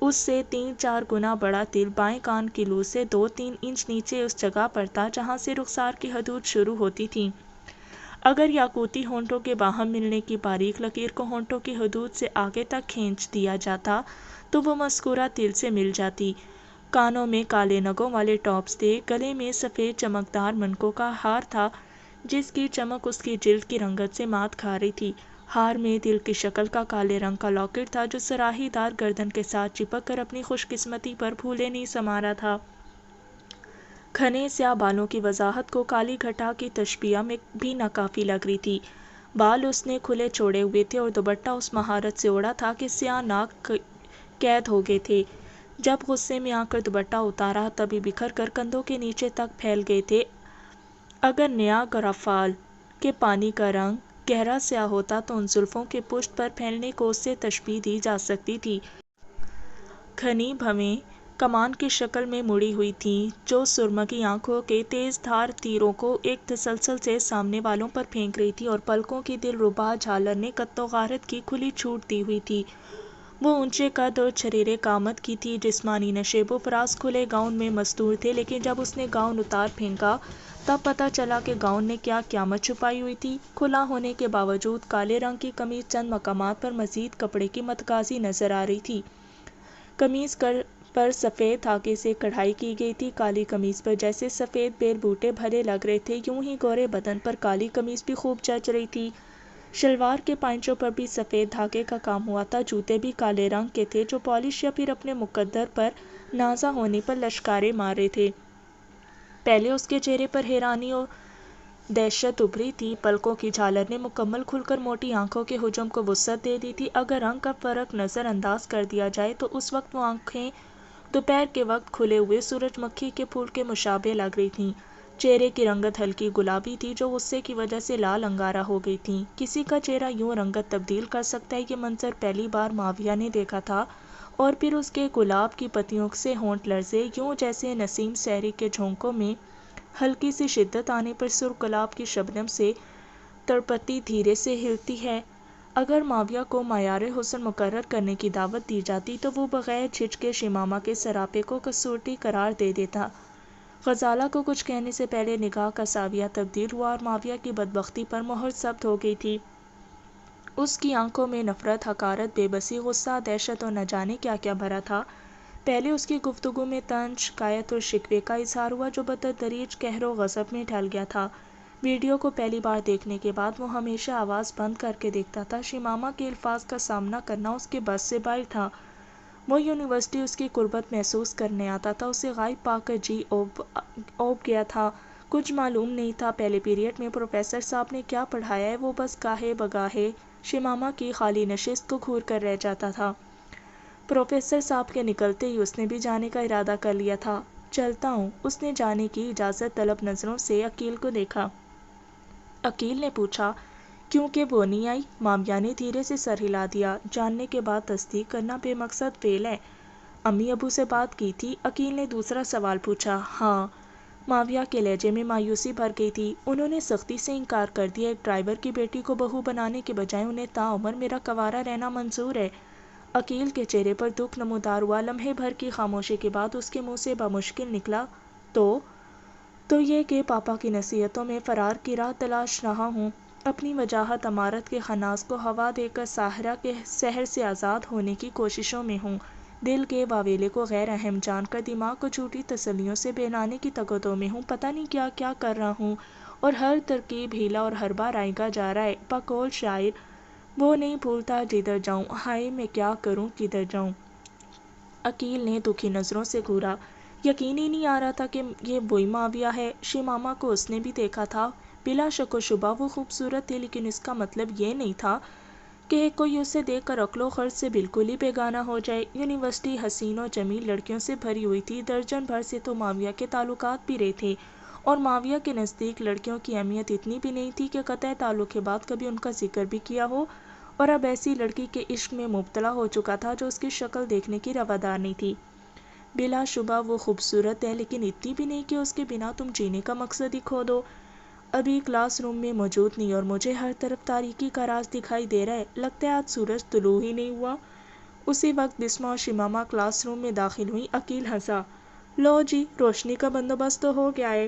اس سے 3-4 گنا بڑا تل بائیں کان کی لو سے 2-3 انچ نیچے اس جگہ پر تھا جہاں سے رخسار کی حدود شروع ہوتی تھیں۔ اگر یاقوتی ہونٹوں کے باہم ملنے کی باریک لکیر کو ہونٹوں کی حدود سے آگے تک کھینچ دیا جاتا تو وہ مذکورہ تل سے مل جاتی۔ کانوں میں کالے نگوں والے ٹاپس تھے، گلے میں سفید چمکدار منکوں کا ہار تھا جس کی چمک اس کی جلد کی رنگت سے مات کھا رہی تھی۔ ہار میں دل کی شکل کا کالے رنگ کا لاکٹ تھا جو سراہی دار گردن کے ساتھ چپک کر اپنی خوش قسمتی پر پھولے نہیں سما رہا تھا۔ گھنے سیاہ بالوں کی وضاحت کو کالی گھٹا کی تشبیہ میں بھی ناکافی لگ رہی تھی۔ بال اس نے کھلے چھوڑے ہوئے تھے اور دوپٹہ اس مہارت سے اوڑھا تھا کہ سیاہ ناک قید ہو گئے تھے۔ جب غصے میں آ کر دوپٹہ اتارا تبھی بکھر کر کندھوں کے نیچے تک پھیل گئے تھے۔ اگر نیاگرا فال کے پانی کا رنگ گہرا سیاہ ہوتا تو ان زلفوں کے پشت پر پھیلنے کو اس سے تشبیہ دی جا سکتی تھی۔ گھنی بھویں کمان کی شکل میں مڑی ہوئی تھیں جو سرمگی آنکھوں کے تیز دھار تیروں کو ایک تسلسل سے سامنے والوں پر پھینک رہی تھی اور پلکوں کی دل ربا جھالر نے قد و غارت کی کھلی چھوٹ دی ہوئی تھی۔ وہ اونچے قد اور چھریرے قامت کی تھی، جسمانی نشیب و فراز کھلے گاؤن میں مستور تھے، لیکن جب اس نے گاؤن اتار پھینکا تب پتہ چلا کہ گاؤن نے کیا قیامت چھپائی ہوئی تھی۔ کھلا ہونے کے باوجود کالے رنگ کی قمیض چند مقامات پر مزید کپڑے کی متغاضی نظر آ رہی تھی۔ قمیض پر سفید دھاگے سے کڑھائی کی گئی تھی۔ کالی قمیض پر جیسے سفید بیل بوٹے بھلے لگ رہے تھے، یوں ہی گورے بدن پر کالی قمیض بھی خوب جچ رہی تھی۔ شلوار کے پائنچوں پر بھی سفید دھاگے کا کام ہوا تھا۔ جوتے بھی کالے رنگ کے تھے جو پالش یا پھر اپنے مقدر پر نازا ہونے پر لشکارے مار رہے تھے۔ پہلے اس کے چہرے پر حیرانی اور دہشت ابھری تھی، پلکوں کی جھالر نے مکمل کھل کر موٹی آنکھوں کے حجم کو وسعت دے دی تھی۔ اگر رنگ کا فرق نظر انداز کر دیا جائے تو اس وقت وہ آنکھیں دوپہر کے وقت کھلے ہوئے سورج مکھی کے پھول کے مشابہ لگ رہی تھیں۔ چہرے کی رنگت ہلکی گلابی تھی جو غصے کی وجہ سے لال انگارہ ہو گئی تھی۔ کسی کا چہرہ یوں رنگت تبدیل کر سکتا ہے، یہ منظر پہلی بار معاویہ نے دیکھا تھا، اور پھر اس کے گلاب کی پتیوں سے ہونٹ لرزے، یوں جیسے نسیم سحری کے جھونکوں میں ہلکی سی شدت آنے پر سرخ گلاب کی شبنم سے تڑپتی دھیرے سے ہلتی ہے۔ اگر معاویہ کو معیار حسن مقرر کرنے کی دعوت دی جاتی تو وہ بغیر جھجکے شمامہ کے سراپے کو کسوٹی قرار دے دیتا۔ غزالہ کو کچھ کہنے سے پہلے نگاہ کا زاویہ تبدیل ہوا اور معاویہ کی بدبختی پر مہر ثبت ہو گئی تھی۔ اس کی آنکھوں میں نفرت، حقارت، بے بسی، غصہ، دہشت اور نہ جانے کیا کیا بھرا تھا۔ پہلے اس کی گفتگو میں طنز، شکایت اور شکوے کا اظہار ہوا جو بتدریج قہر و غضب میں ڈھل گیا تھا۔ ویڈیو کو پہلی بار دیکھنے کے بعد وہ ہمیشہ آواز بند کر کے دیکھتا تھا۔ شمامہ کے الفاظ کا سامنا کرنا اس کے بس سے باہر تھا۔ وہ یونیورسٹی اس کی قربت محسوس کرنے آتا تھا، اسے غائب پا کر جی اوب گیا تھا۔ کچھ معلوم نہیں تھا پہلے پیریڈ میں پروفیسر صاحب نے کیا پڑھایا ہے، وہ بس گاہے بگاہے شمامہ کی خالی نشست کو گھور کر رہ جاتا تھا۔ پروفیسر صاحب کے نکلتے ہی اس نے بھی جانے کا ارادہ کر لیا تھا۔ چلتا ہوں، اس نے جانے کی اجازت طلب نظروں سے عقیل کو دیکھا۔ عقیل نے پوچھا، کیوں کہ وہ نہیں آئی؟ معاویہ نے دھیرے سے سر ہلا دیا۔ جاننے کے بعد تصدیق کرنا بے مقصد فعل ہے۔ امی ابو سے بات کی تھی؟ عقیل نے دوسرا سوال پوچھا۔ ہاں۔ معاویہ کے لہجے میں مایوسی بھر گئی تھی۔ انہوں نے سختی سے انکار کر دیا۔ ایک ڈرائیور کی بیٹی کو بہو بنانے کے بجائے انہیں تاعمر میرا کنوارا رہنا منظور ہے۔ عقیل کے چہرے پر دکھ نمودار ہوا۔ لمحے بھر کی خاموشی کے بعد اس کے منہ سے بمشکل نکلا، تو یہ کہ پاپا کی نصیحتوں میں فرار کی راہ تلاش رہا ہوں۔ اپنی وجاہت عمارت کے خناس کو ہوا دے کر ساحرہ کے سحر سے آزاد ہونے کی کوششوں میں ہوں۔ دل کے واویلے کو غیر اہم جان کر دماغ کو جھوٹی تسلیوں سے بہلانے کی تگدوں میں ہوں۔ پتہ نہیں کیا کیا کر رہا ہوں اور ہر ترکیب ہیلا اور ہر بار آئے گا جا رہا ہے۔ بقول شاعر، وہ نہیں بھولتا جدھر جاؤں، ہائے میں کیا کروں کدھر جاؤں۔ عقیل نے دکھی نظروں سے گھورا۔ یقین ہی نہیں آ رہا تھا کہ یہ وہی معاویہ ہے۔ شمامہ کو اس نے بھی دیکھا تھا، بلا شک و شبہ وہ خوبصورت تھی، لیکن اس کا مطلب یہ نہیں تھا کہ کوئی اسے دیکھ کر عقل و خرد سے بالکل ہی بیگانہ ہو جائے۔ یونیورسٹی حسین و جمیل لڑکیوں سے بھری ہوئی تھی، درجن بھر سے تو معاویہ کے تعلقات بھی رہے تھے، اور معاویہ کے نزدیک لڑکیوں کی اہمیت اتنی بھی نہیں تھی کہ قطع تعلق کے بعد کبھی ان کا ذکر بھی کیا ہو، اور اب ایسی لڑکی کے عشق میں مبتلا ہو چکا تھا جو اس کی شکل دیکھنے کی روادار نہیں تھی۔ بلا شبہ وہ خوبصورت ہے، لیکن اتنی بھی نہیں کہ اس کے بنا تم جینے کا مقصد ہی کھو دو۔ ابھی کلاس روم میں موجود نہیں اور مجھے ہر طرف تاریکی کا راز دکھائی دے رہا ہے، لگتا ہے آج سورج طلوع ہی نہیں ہوا۔ اسی وقت بسمہ اور شمامہ کلاس روم میں داخل ہوئی۔ عقیل ہنسا، لو جی، روشنی کا بندوبست تو ہو گیا ہے۔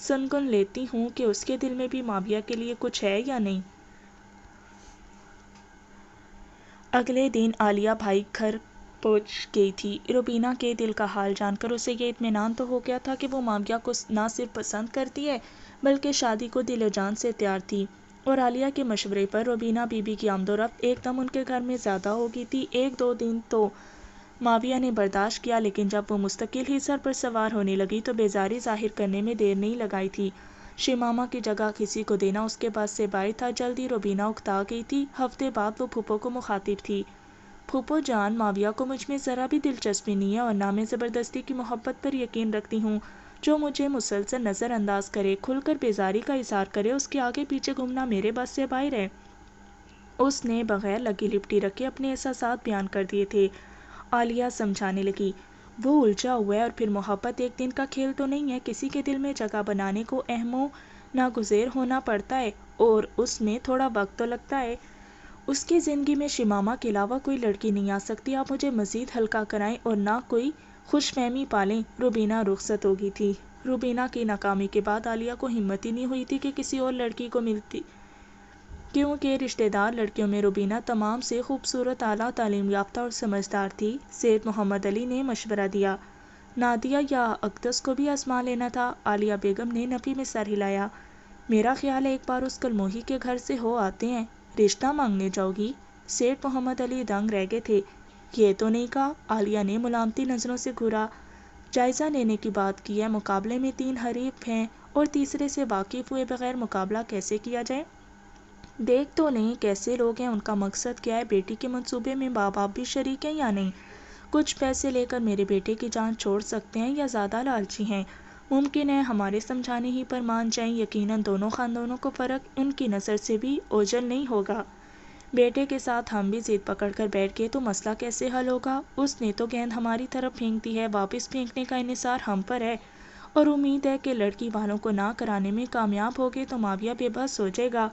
سنگن لیتی ہوں کہ اس کے دل میں بھی ماویہ کے لیے کچھ ہے یا نہیں۔ اگلے دن عالیہ بھائی گھر پہنچ گئی تھی۔ روبینہ کے دل کا حال جان کر اسے یہ اطمینان تو ہو گیا تھا کہ وہ ماویہ کو نہ صرف پسند کرتی ہے بلکہ شادی کو دل و جان سے تیار تھی، اور عالیہ کے مشورے پر روبینہ بی بی کی آمد و رفت ایک دم ان کے گھر میں زیادہ ہو گئی تھی۔ ایک دو دن تو ماویہ نے برداشت کیا، لیکن جب وہ مستقل ہی سر پر سوار ہونے لگی تو بیزاری ظاہر کرنے میں دیر نہیں لگائی تھی۔ شیماما کی جگہ کسی کو دینا اس کے پاس سے باعث تھا۔ جلدی روبینہ اکتا گئی تھی۔ ہفتے بعد وہ پھوپھو کو مخاطب تھی۔ پھوپھو جان، ماویہ کو مجھ میں ذرا بھی دلچسپی نہیں ہے، اور نہ میں زبردستی کی محبت پر یقین رکھتی ہوں۔ جو مجھے مسلسل نظر انداز کرے، کھل کر بیزاری کا اظہار کرے، اس کے آگے پیچھے گھومنا میرے بس سے باہر ہے۔ اس نے بغیر لگی لپٹی رکھے اپنے احساسات بیان کر دیے تھے۔ عالیہ سمجھانے لگی، وہ الجھا ہوا ہے، اور پھر محبت ایک دن کا کھیل تو نہیں ہے۔ کسی کے دل میں جگہ بنانے کو اہم و ناگزیر ہونا پڑتا ہے، اور اس میں تھوڑا وقت تو لگتا ہے۔ اس کی زندگی میں شیماما کے علاوہ کوئی لڑکی نہیں آ سکتی۔ آپ مجھے مزید ہلکا کرائیں اور نہ کوئی خوش فہمی پالیں۔ روبینہ رخصت ہو گئی تھی۔ روبینہ کی ناکامی کے بعد عالیہ کو ہمت ہی نہیں ہوئی تھی کہ کسی اور لڑکی کو ملتی، کیونکہ رشتہ دار لڑکیوں میں روبینہ تمام سے خوبصورت، اعلیٰ تعلیم یافتہ اور سمجھدار تھی۔ سید محمد علی نے مشورہ دیا، نادیہ یا اقدس کو بھی آزما لینا تھا۔ عالیہ بیگم نے نفی میں سر ہلایا۔ میرا خیال ہے ایک بار اس کلموہی کے گھر سے ہو آتے ہیں۔ رشتہ مانگنے جاؤ گی؟ سید محمد علی دنگ رہ گئے تھے۔ یہ تو نہیں کہا۔ عالیہ نے ملامتی نظروں سے گھورا۔ جائزہ لینے کی بات کی ہے، مقابلے میں 3 حریف ہیں اور تیسرے سے واقف ہوئے بغیر مقابلہ کیسے کیا جائے؟ دیکھ تو لیں کیسے لوگ ہیں، ان کا مقصد کیا ہے، بیٹی کے منصوبے میں ماں باپ بھی شریک ہیں یا نہیں؟ کچھ پیسے لے کر میرے بیٹے کی جان چھوڑ سکتے ہیں یا زیادہ لالچی ہیں؟ ممکن ہے ہمارے سمجھانے ہی پر مان جائیں۔ یقیناً دونوں خاندانوں کو فرق ان کی نظر سے بھی اوجھل نہیں ہوگا۔ بیٹے کے ساتھ ہم بھی ضد پکڑ کر بیٹھ گئے تو مسئلہ کیسے حل ہوگا؟ اس نے تو گیند ہماری طرف پھینک دی ہے، واپس پھینکنے کا انحصار ہم پر ہے، اور امید ہے کہ لڑکی والوں کو نہ کرانے میں کامیاب ہوگے تو ماویہ بے بس ہو جائے گا۔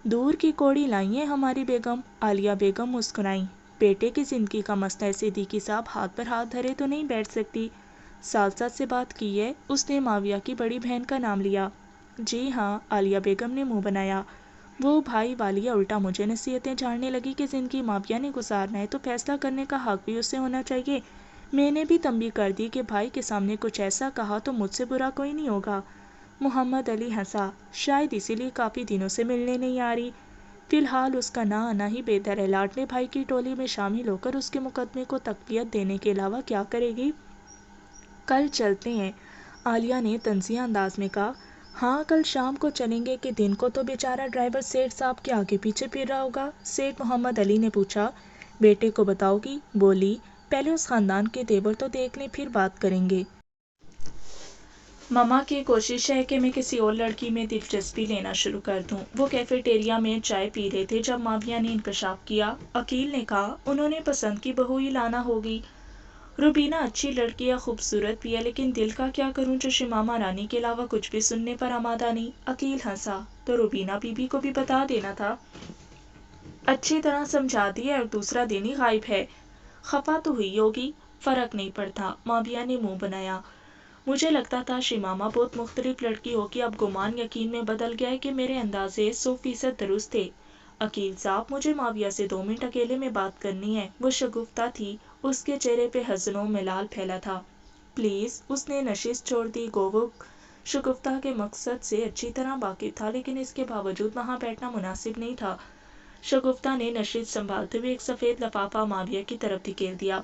دور کی کوڑی لائی ہیں ہماری بیگم۔ عالیہ بیگم مسکرائیں۔ بیٹے کی زندگی کا مسئلہ ہے، صدیقی صاحب ہاتھ پر ہاتھ دھرے تو نہیں بیٹھ سکتی۔ ثالثہ سے بات کی ہے؟ اس نے ماویہ کی بڑی بہن کا نام لیا۔ جی ہاں، عالیہ بیگم نے منہ بنایا۔ وہ بھائی والیہ الٹا مجھے نصیحتیں جھاڑنے لگی کہ زندگی ماویہ نے گزارنا ہے تو فیصلہ کرنے کا حق بھی اسے ہونا چاہیے۔ میں نے بھی تنبیہ کر دی کہ بھائی کے سامنے کچھ ایسا کہا تو مجھ سے برا کوئی نہیں ہوگا۔ محمد علی ہنسا۔ شاید اسی لیے کافی دنوں سے ملنے نہیں آ رہی۔ فی الحال اس کا نہ آنا ہی بہتر ہے۔ لاڈلے بھائی کی ٹولی میں شامل ہو کر اس کے مقدمے کو تقویت دینے کے علاوہ کیا کرے گی؟ کل چلتے ہیں، عالیہ نے طنزیہ انداز میں کہا۔ ہاں، کل شام کو چلیں گے کہ دن کو تو بیچارہ ڈرائیور سیٹھ صاحب کے آگے پیچھے پھر رہا ہوگا؟ سیٹھ محمد علی نے پوچھا۔ بیٹے کو بتاؤ گی؟ بولی، پہلے اس خاندان کے تیور تو دیکھ لیں، پھر بات کریں گے۔ مما کی کوشش ہے کہ میں کسی اور لڑکی میں دلچسپی لینا شروع کر دوں۔ وہ کیفیٹیریا میں چائے پی رہے تھے جب ماویہ نے انکشاف کیا۔ عقیل نے کہا، انہوں نے پسند کی بہو ہی لانا ہوگی۔ روبینہ اچھی لڑکی ہے، خوبصورت بھی ہے، لیکن دل کا کیا کروں جو شیماما رانی کے علاوہ کچھ بھی سننے پر آمادہ نہیں۔ عقیل ہنسا۔ تو روبینہ بی بی کو بھی بتا دینا تھا۔ اچھی طرح سمجھا دیا ہے، اور دوسرا دن ہی غائب ہے۔ خفا تو ہوئی ہوگی۔ فرق نہیں پڑتا، ماویہ نے منہ بنایا۔ مجھے لگتا تھا شیماما بہت مختلف لڑکی ہوگی، اب گمان یقین میں بدل گیا ہے کہ میرے اندازے 100% درست تھے۔ عقیل صاحب، مجھے ماویہ سے 2 منٹ اکیلے میں بات کرنی ہے۔ وہ شگفتہ تھی، اس کے چہرے پہ حزن و ملال پھیلا تھا۔ پلیز۔ اس نے نشست چھوڑ دی۔ گو وہ شگفتہ کے مقصد سے اچھی طرح واقف تھا، لیکن اس کے باوجود وہاں بیٹھنا مناسب نہیں تھا۔ شگفتہ نے نشست سنبھالتے ہوئے ایک سفید لفافہ ماویہ کی طرف دھکیل دیا۔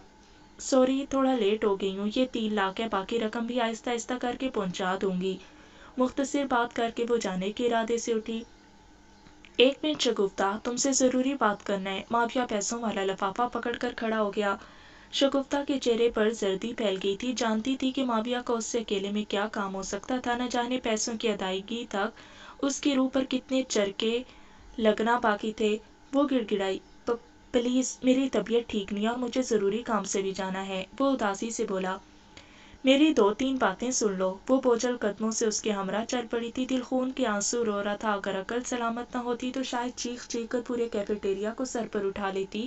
سوری، تھوڑا لیٹ ہو گئی ہوں۔ یہ 3 لاکھ ہے، باقی رقم بھی آہستہ آہستہ کر کے پہنچا دوں گی۔ مختصر بات کر کے وہ جانے کے ارادے سے اٹھی۔ 1 منٹ شگفتہ، تم سے ضروری بات کرنا ہے۔ ماویہ پیسوں والا لفافہ پکڑ کر کھڑا ہو گیا۔ شگفتہ کے چہرے پر زردی پھیل گئی تھی، جانتی تھی کہ ماویہ کا اس سے اکیلے میں کیا کام ہو سکتا تھا۔ نہ جانے پیسوں کی ادائیگی تک اس کی روح پر کتنے چرکے لگنا باقی تھے۔ وہ گڑ گڑائی، پلیز، میری طبیعت ٹھیک نہیں ہے اور مجھے ضروری کام سے بھی جانا ہے۔ وہ اداسی سے بولا۔ میری 2-3 باتیں سن لو۔ وہ بوجھل قدموں سے اس کے ہمراہ چل پڑی تھی۔ دل خون کے آنسو رو رہا تھا۔ اگر عقل سلامت نہ ہوتی تو شاید چیخ چیخ کر پورے کیفیٹیریا کو سر پر اٹھا لیتی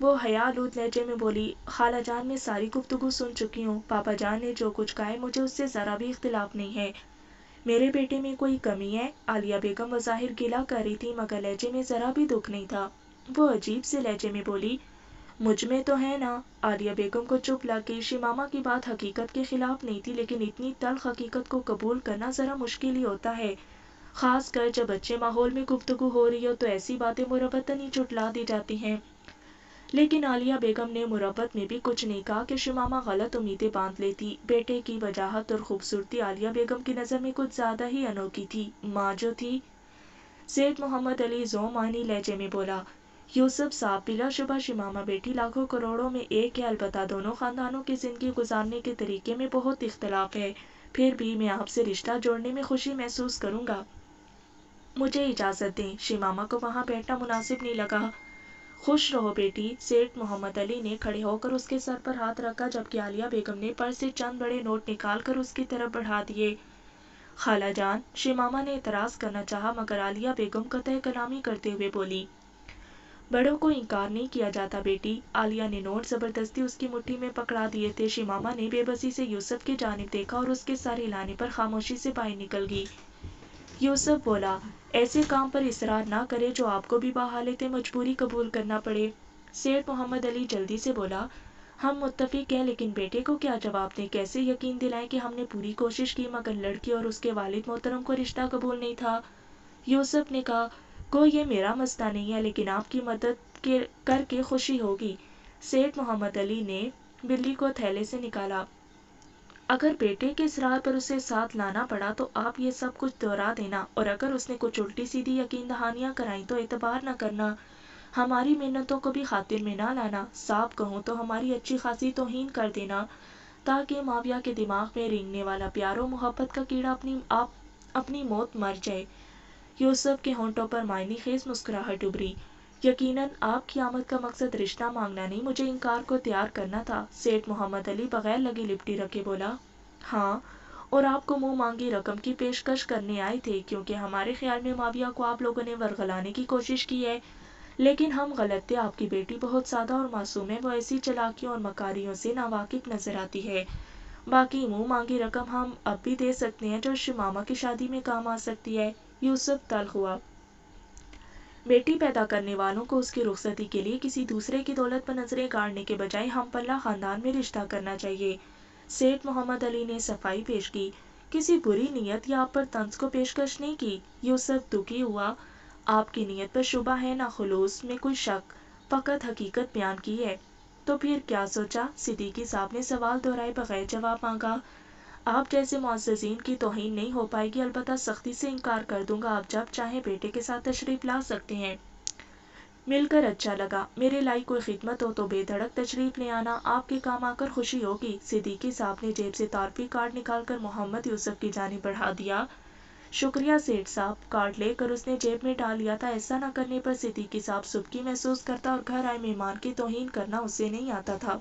وہ حیالود لہجے میں بولی، خالہ جان میں ساری گفتگو سن چکی ہوں، پاپا جان نے جو کچھ کہا ہے مجھے اس سے ذرا بھی اختلاف نہیں ہے۔ میرے بیٹے میں کوئی کمی ہے؟ عالیہ بیگم بظاہر گلہ کر رہی تھی مگر لہجے میں ذرا بھی دکھ نہیں تھا۔ وہ عجیب سے لہجے میں بولی، مجھ میں تو ہے نا۔ عالیہ بیگم کو چپ لگ گئی۔ شمامہ کی بات حقیقت کے خلاف نہیں تھی، لیکن اتنی تلخ حقیقت کو قبول کرنا ذرا مشکل ہی ہوتا ہے، خاص کر جب اچھے ماحول میں گفتگو ہو رہی ہو تو ایسی باتیں مربتاً ہی جھٹلا دی جاتی ہیں۔ لیکن عالیہ بیگم نے مربت میں بھی کچھ نہیں کہا کہ شمامہ غلط امیدیں باندھ لیتی۔ بیٹے کی وجاہت اور خوبصورتی عالیہ بیگم کی نظر میں کچھ زیادہ ہی انوکھی تھی۔ ماں جو تھی، سیٹھ محمد علی زومانی لہجے میں بولا، یوسف صاحب، بلا شبہ شمامہ بیٹی لاکھوں کروڑوں میں ایک ہے، البتہ دونوں خاندانوں کی زندگی گزارنے کے طریقے میں بہت اختلاف ہے، پھر بھی میں آپ سے رشتہ جوڑنے میں خوشی محسوس کروں گا۔ مجھے اجازت دیں۔ شمامہ کو وہاں بیٹھنا مناسب نہیں لگا۔ خوش رہو بیٹی۔ سیٹھ محمد علی نے کھڑے ہو کر اس کے سر پر ہاتھ رکھا، جبکہ عالیہ بیگم نے پرس سے چند بڑے نوٹ نکال کر اس کی طرف بڑھا دیے۔ خالہ جان، شمامہ نے اعتراض کرنا چاہا مگر عالیہ بیگم قطع کلامی کرتے ہوئے بولی، بڑوں کو انکار نہیں کیا جاتا بیٹی۔ عالیہ نے نوٹ زبردستی اس کی مٹھی میں پکڑا دیے تھے۔ شمامہ نے بے بسی سے یوسف کی جانب دیکھا اور اس کے سر ہلانے پر خاموشی سے باہر نکل گئی۔ یوسف بولا، ایسے کام پر اصرار نہ کرے جو آپ کو بھی بحالت مجبوری قبول کرنا پڑے۔ سیٹھ محمد علی جلدی سے بولا، ہم متفق ہیں، لیکن بیٹے کو کیا جواب دیں، کیسے یقین دلائیں کہ ہم نے پوری کوشش کی مگر لڑکی اور اس کے والد محترم کو رشتہ قبول نہیں تھا۔ یوسف نے کہا، کوئی یہ میرا مسئلہ نہیں ہے، لیکن آپ کی مدد کر کے خوشی ہوگی۔ سیٹھ محمد علی نے بلی کو تھیلے سے نکالا، اگر بیٹے کے اصرار پر اسے ساتھ لانا پڑا تو آپ یہ سب کچھ دوہرا دینا، اور اگر اس نے کچھ الٹی سیدھی یقین دہانیاں کرائیں تو اعتبار نہ کرنا، ہماری محنتوں کو بھی خاطر میں نہ لانا، صاف کہوں تو ہماری اچھی خاصی توہین کر دینا، تاکہ معاویہ کے دماغ میں رینگنے والا پیار و محبت کا کیڑا اپنی موت مر جائے۔ یوسف کے ہونٹوں پر معنی خیز مسکراہٹ ابھری، یقیناً آپ کی آمد کا مقصد رشتہ مانگنا نہیں، مجھے انکار کو تیار کرنا تھا۔ سیٹھ محمد علی بغیر لگی لپٹی رکھے بولا، ہاں، اور آپ کو منہ مانگی رقم کی پیشکش کرنے آئے تھے، کیونکہ ہمارے خیال میں معاویہ کو آپ لوگوں نے ورغلانے کی کوشش کی ہے، لیکن ہم غلط تھے۔ آپ کی بیٹی بہت سادہ اور معصوم ہے، وہ ایسی چالاکیوں اور مکاریوں سے ناواقف نظر آتی ہے، باقی منہ مانگی رقم ہم اب بھی دے سکتے ہیں جو شمامہ کی شادی میں کام آ سکتی ہے۔ یوسف تلخ ہوا، بیٹی پیدا کرنے والوں کو اس کی رخصتی کے لیے کسی دوسرے کی دولت پر نظریں گاڑنے کے بجائے ہم پلہ خاندان میں رشتہ کرنا چاہیے۔ سیٹھ محمد علی نے صفائی پیش کی، کسی بری نیت یا آپ پر طنز کو پیشکش نہیں کی۔ یوسف دکھی ہوا، آپ کی نیت پر شبہ ہے، نہ خلوص میں کوئی شک، فقط حقیقت بیان کی ہے۔ تو پھر کیا سوچا؟ صدیقی صاحب نے سوال دہرائے بغیر جواب مانگا۔ آپ جیسے معززین کی توہین نہیں ہو پائے گی، البتہ سختی سے انکار کر دوں گا، آپ جب چاہیں بیٹے کے ساتھ تشریف لا سکتے ہیں۔ مل کر اچھا لگا، میرے لائی کوئی خدمت ہو تو بے دھڑک تشریف لے آنا، آپ کے کام آ کر خوشی ہوگی۔ صدیقی صاحب نے جیب سے تعارفی کارڈ نکال کر محمد یوسف کی جانب بڑھا دیا۔ شکریہ سیٹھ صاحب۔ کارڈ لے کر اس نے جیب میں ڈال لیا تھا۔ ایسا نہ کرنے پر صدیقی صاحب سبکی محسوس کرتا اور گھر آئے مہمان کی توہین کرنا اسے نہیں آتا تھا۔